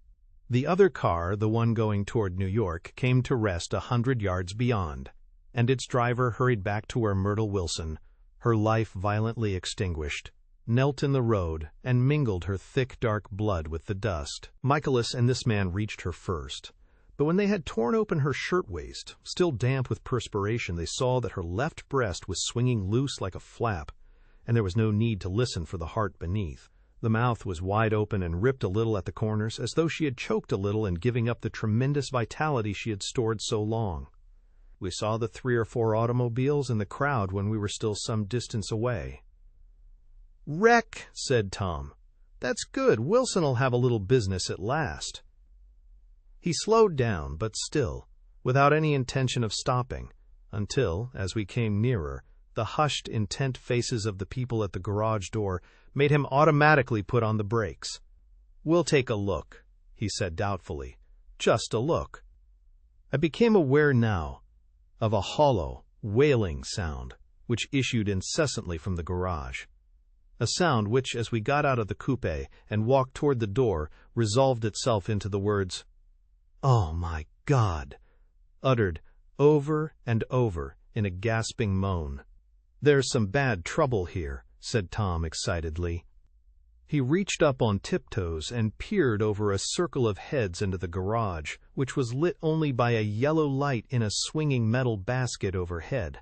The other car, the one going toward New York, came to rest 100 yards beyond, and its driver hurried back to where Myrtle Wilson, her life violently extinguished, knelt in the road and mingled her thick dark blood with the dust. Michaelis and this man reached her first, but when they had torn open her shirtwaist, still damp with perspiration, they saw that her left breast was swinging loose like a flap, and there was no need to listen for the heart beneath. The mouth was wide open and ripped a little at the corners, as though she had choked a little in giving up the tremendous vitality she had stored so long. We saw the 3 or 4 automobiles in the crowd when we were still some distance away. "Wreck," said Tom. "That's good. Wilson'll have a little business at last." He slowed down, but still, without any intention of stopping, until, as we came nearer, the hushed, intent faces of the people at the garage door made him automatically put on the brakes. "We'll take a look," he said doubtfully. "Just a look." I became aware now of a hollow, wailing sound which issued incessantly from the garage. A sound which, as we got out of the coupe and walked toward the door, resolved itself into the words, "Oh, my God," uttered over and over in a gasping moan. "There's some bad trouble here," said Tom excitedly. He reached up on tiptoes and peered over a circle of heads into the garage, which was lit only by a yellow light in a swinging metal basket overhead.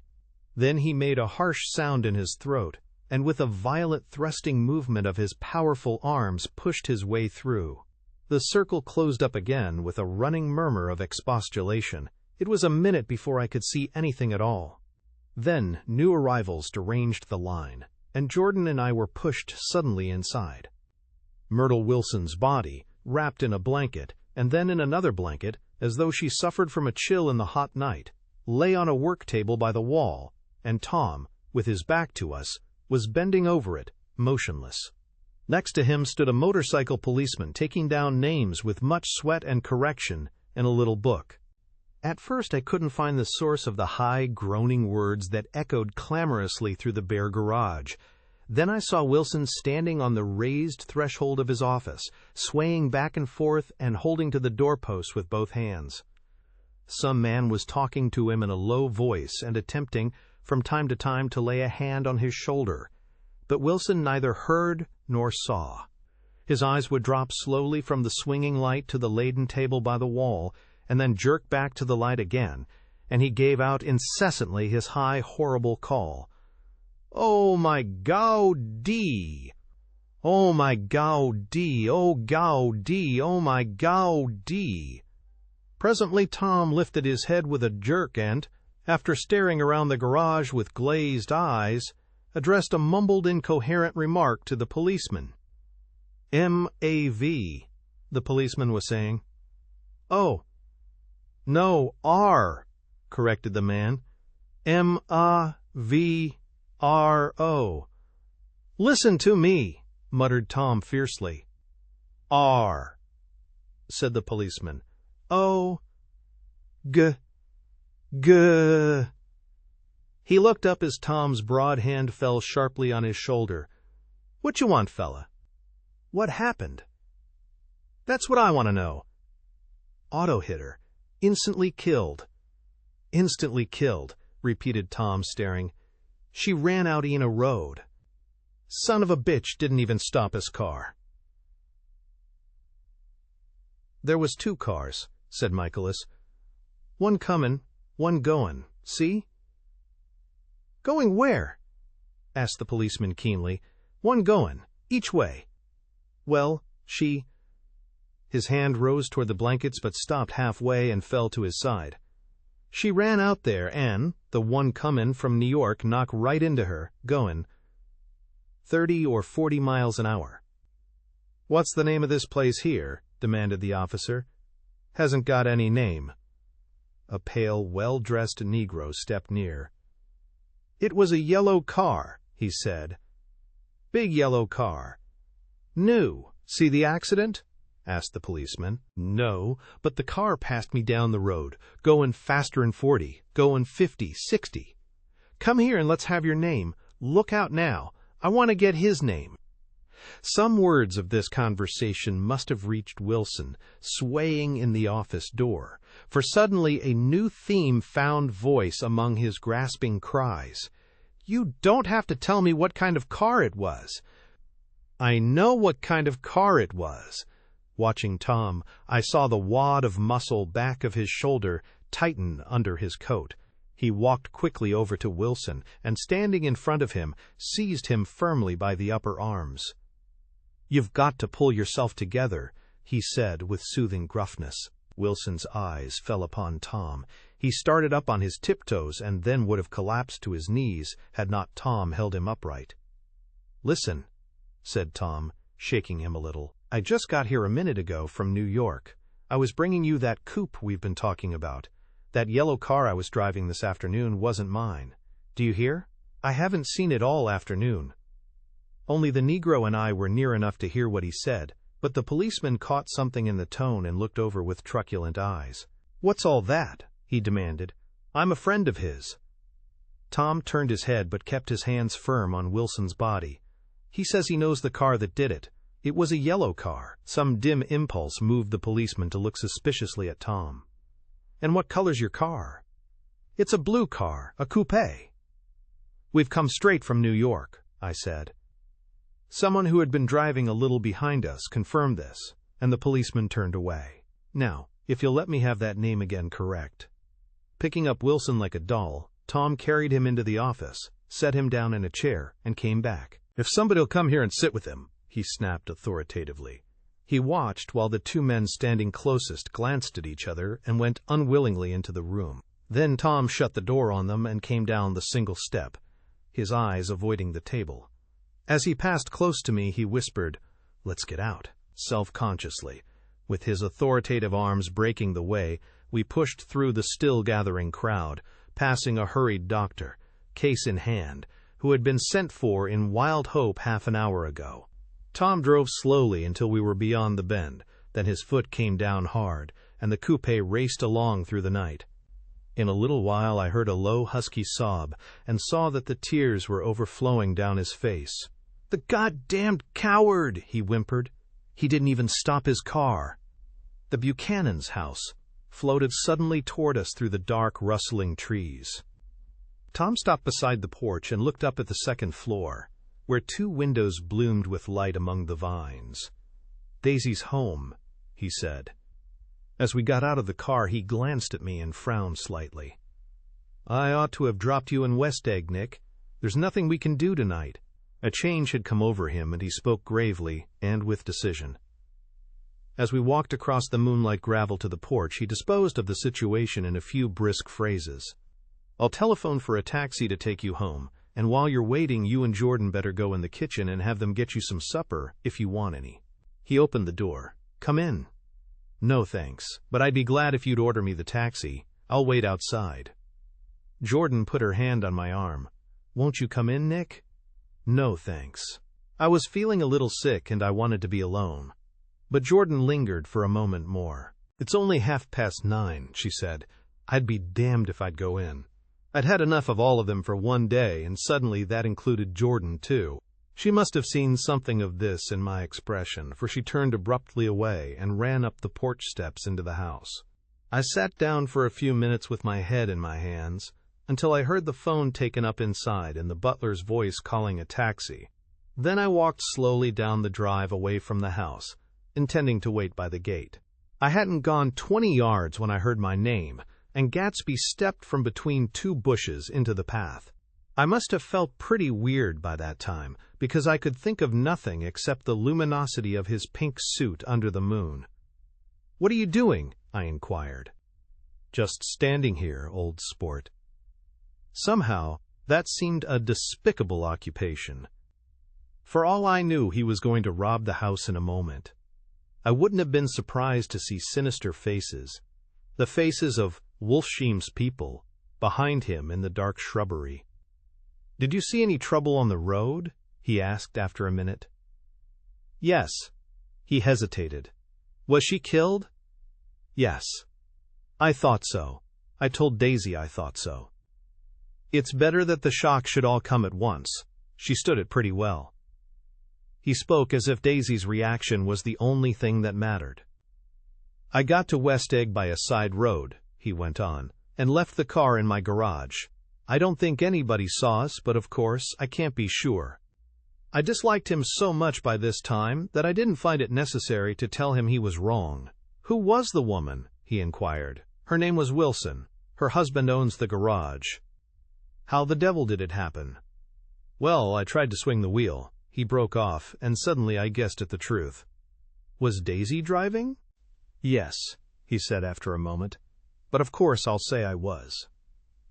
Then he made a harsh sound in his throat, and with a violent thrusting movement of his powerful arms pushed his way through. The circle closed up again with a running murmur of expostulation. It was a minute before I could see anything at all. Then new arrivals deranged the line, and Jordan and I were pushed suddenly inside. Myrtle Wilson's body, wrapped in a blanket, and then in another blanket, as though she suffered from a chill in the hot night, lay on a work table by the wall, and Tom, with his back to us, was bending over it, motionless. Next to him stood a motorcycle policeman taking down names with much sweat and correction in a little book. At first I couldn't find the source of the high, groaning words that echoed clamorously through the bare garage. Then I saw Wilson standing on the raised threshold of his office, swaying back and forth and holding to the doorpost with both hands. Some man was talking to him in a low voice and attempting, from time to time, to lay a hand on his shoulder. But Wilson neither heard nor saw. His eyes would drop slowly from the swinging light to the laden table by the wall, and then jerk back to the light again, and he gave out incessantly his high, horrible call. "Oh, my Gaudi! Oh, my Gaudi! Oh, Gaudi! Oh, my Gaudi!" Presently Tom lifted his head with a jerk and, after staring around the garage with glazed eyes, addressed a mumbled, incoherent remark to the policeman. "M-A-V," the policeman was saying. "Oh, no, R," corrected the man. "M-A-V-R-O." "Listen to me," muttered Tom fiercely. "R," said the policeman. "O, G, G." He looked up as Tom's broad hand fell sharply on his shoulder. "What you want, fella?" "What happened?" "That's what I want to know." "Auto hit her. Instantly killed." "Instantly killed," repeated Tom, staring. "She ran out Ena Road. Son of a bitch didn't even stop his car." "There was 2 cars," said Michaelis. "One comin', one goin'. See?" "Going where?" asked the policeman keenly. "One goin', each way." "Well, she—" His hand rose toward the blankets but stopped halfway and fell to his side. She ran out there and, the one comin' from New York knocked right into her, goin' 30 or 40 miles an hour. "What's the name of this place here?" demanded the officer. "Hasn't got any name." A pale, well-dressed Negro stepped near. "It was a yellow car," he said. "Big yellow car." "New. See the accident?" asked the policeman. "No, but the car passed me down the road, goin' faster'n 40, goin' 50, 60. Come here and let's have your name. Look out now. I want to get his name." Some words of this conversation must have reached Wilson, swaying in the office door, for suddenly a new theme found voice among his grasping cries. "You don't have to tell me what kind of car it was." "I know what kind of car it was." Watching Tom, I saw the wad of muscle back of his shoulder tighten under his coat. He walked quickly over to Wilson and, standing in front of him, seized him firmly by the upper arms. "You've got to pull yourself together," he said with soothing gruffness. Wilson's eyes fell upon Tom. He started up on his tiptoes and then would have collapsed to his knees had not Tom held him upright. "Listen," said Tom, shaking him a little. "I just got here a minute ago from New York. I was bringing you that coupe we've been talking about. That yellow car I was driving this afternoon wasn't mine. Do you hear? I haven't seen it all afternoon." Only the Negro and I were near enough to hear what he said, but the policeman caught something in the tone and looked over with truculent eyes. "What's all that?" he demanded. "I'm a friend of his." Tom turned his head but kept his hands firm on Wilson's body. "He says he knows the car that did it. It was a yellow car." Some dim impulse moved the policeman to look suspiciously at Tom. "And what color's your car?" "It's a blue car, a coupe." "We've come straight from New York," I said. Someone who had been driving a little behind us confirmed this, and the policeman turned away. "Now, if you'll let me have that name again correct." Picking up Wilson like a doll, Tom carried him into the office, set him down in a chair, and came back. "If somebody'll come here and sit with him," he snapped authoritatively. He watched while the two men standing closest glanced at each other and went unwillingly into the room. Then Tom shut the door on them and came down the single step, his eyes avoiding the table. As he passed close to me, he whispered, "Let's get out." Self-consciously, with his authoritative arms breaking the way, we pushed through the still-gathering crowd, passing a hurried doctor, case in hand, who had been sent for in wild hope half an hour ago. Tom drove slowly until we were beyond the bend, then his foot came down hard, and the coupe raced along through the night. In a little while I heard a low, husky sob, and saw that the tears were overflowing down his face. "The goddamned coward!" he whimpered. "He didn't even stop his car." The Buchanan's house floated suddenly toward us through the dark, rustling trees. Tom stopped beside the porch and looked up at the second floor, where two windows bloomed with light among the vines. "Daisy's home," he said. As we got out of the car, he glanced at me and frowned slightly. "I ought to have dropped you in West Egg, Nick. There's nothing we can do tonight." A change had come over him, and he spoke gravely and with decision. As we walked across the moonlight gravel to the porch, he disposed of the situation in a few brisk phrases. "I'll telephone for a taxi to take you home, and while you're waiting, you and Jordan better go in the kitchen and have them get you some supper, if you want any." He opened the door. "Come in." "No, thanks, but I'd be glad if you'd order me the taxi. I'll wait outside." Jordan put her hand on my arm. "Won't you come in, Nick?" "No, thanks." I was feeling a little sick and I wanted to be alone. But Jordan lingered for a moment more. "It's only 9:30, she said. "I'd be damned if I'd go in." I'd had enough of all of them for one day, and suddenly that included Jordan, too. She must have seen something of this in my expression, for she turned abruptly away and ran up the porch steps into the house. I sat down for a few minutes with my head in my hands, until I heard the phone taken up inside and the butler's voice calling a taxi. Then I walked slowly down the drive away from the house, intending to wait by the gate. I hadn't gone 20 yards when I heard my name, and Gatsby stepped from between two bushes into the path. I must have felt pretty weird by that time, because I could think of nothing except the luminosity of his pink suit under the moon. "What are you doing?" I inquired. "Just standing here, old sport." Somehow, that seemed a despicable occupation. For all I knew, he was going to rob the house in a moment. I wouldn't have been surprised to see sinister faces, the faces of Wolfsheim's people, behind him in the dark shrubbery. "Did you see any trouble on the road?" he asked after a minute. "Yes." He hesitated. "Was she killed?" "Yes." "I thought so. I told Daisy I thought so." "It's better that the shock should all come at once. She stood it pretty well." He spoke as if Daisy's reaction was the only thing that mattered. "I got to West Egg by a side road," he went on, "and left the car in my garage. I don't think anybody saw us, but of course, I can't be sure." I disliked him so much by this time that I didn't find it necessary to tell him he was wrong. "Who was the woman?" he inquired. "Her name was Wilson. Her husband owns the garage." "How the devil did it happen?" "Well, I tried to swing the wheel." He broke off, and suddenly I guessed at the truth. "Was Daisy driving?" "Yes," he said after a moment. "But of course I'll say I was.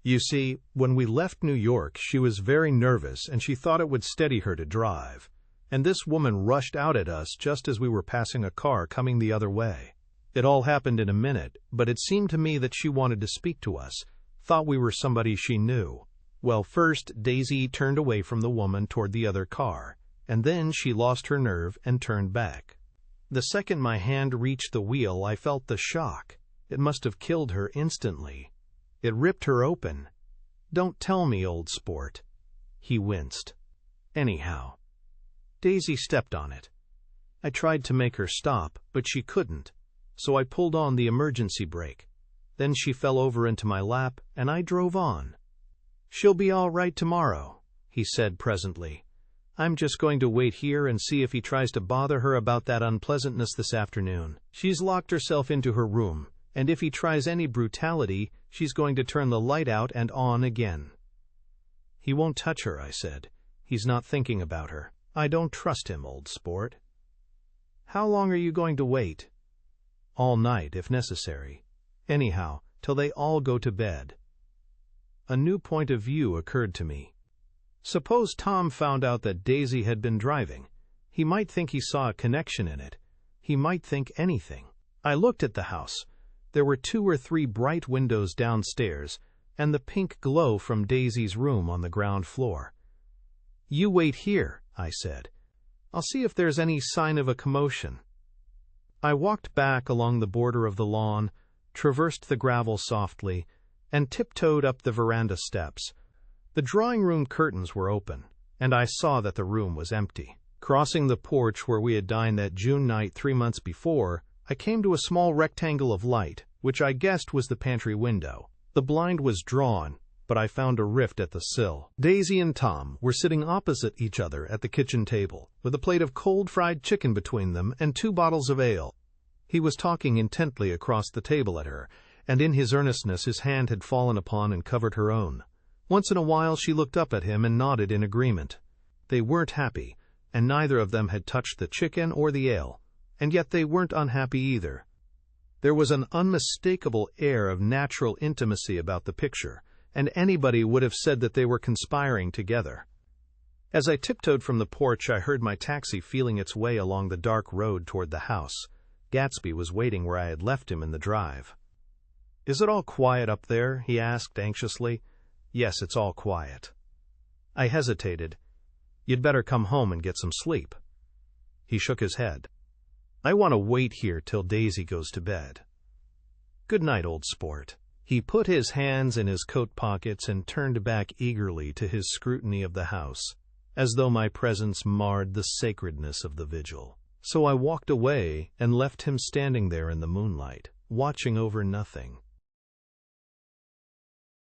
You see, when we left New York, she was very nervous and she thought it would steady her to drive. And this woman rushed out at us just as we were passing a car coming the other way. It all happened in a minute, but it seemed to me that she wanted to speak to us, thought we were somebody she knew. Well, first Daisy turned away from the woman toward the other car, and then she lost her nerve and turned back. The second my hand reached the wheel, I felt the shock. It must have killed her instantly. It ripped her open. Don't tell me, old sport." He winced. "Anyhow, Daisy stepped on it. I tried to make her stop, but she couldn't, so I pulled on the emergency brake. Then she fell over into my lap, and I drove on." "She'll be all right tomorrow," he said presently. "I'm just going to wait here and see if he tries to bother her about that unpleasantness this afternoon. She's locked herself into her room, and if he tries any brutality, she's going to turn the light out and on again." "He won't touch her," I said. "He's not thinking about her. I don't trust him, old sport." "How long are you going to wait?" "All night, if necessary. Anyhow, till they all go to bed." A new point of view occurred to me. Suppose Tom found out that Daisy had been driving. He might think he saw a connection in it. He might think anything. I looked at the house. There were 2 or 3 bright windows downstairs, and the pink glow from Daisy's room on the ground floor. "You wait here," I said. "I'll see if there's any sign of a commotion." I walked back along the border of the lawn, traversed the gravel softly, and tiptoed up the veranda steps. The drawing-room curtains were open, and I saw that the room was empty. Crossing the porch where we had dined that June night 3 months before, I came to a small rectangle of light, which I guessed was the pantry window. The blind was drawn, but I found a rift at the sill. Daisy and Tom were sitting opposite each other at the kitchen table, with a plate of cold fried chicken between them and 2 bottles of ale. He was talking intently across the table at her, and in his earnestness his hand had fallen upon and covered her own. Once in a while she looked up at him and nodded in agreement. They weren't happy, and neither of them had touched the chicken or the ale. And yet they weren't unhappy either. There was an unmistakable air of natural intimacy about the picture, and anybody would have said that they were conspiring together. As I tiptoed from the porch, I heard my taxi feeling its way along the dark road toward the house. Gatsby was waiting where I had left him in the drive. "Is it all quiet up there?" he asked anxiously. "Yes, it's all quiet." I hesitated. "You'd better come home and get some sleep." He shook his head. "I want to wait here till Daisy goes to bed." "Good night, old sport." He put his hands in his coat pockets and turned back eagerly to his scrutiny of the house, as though my presence marred the sacredness of the vigil. So I walked away and left him standing there in the moonlight, watching over nothing.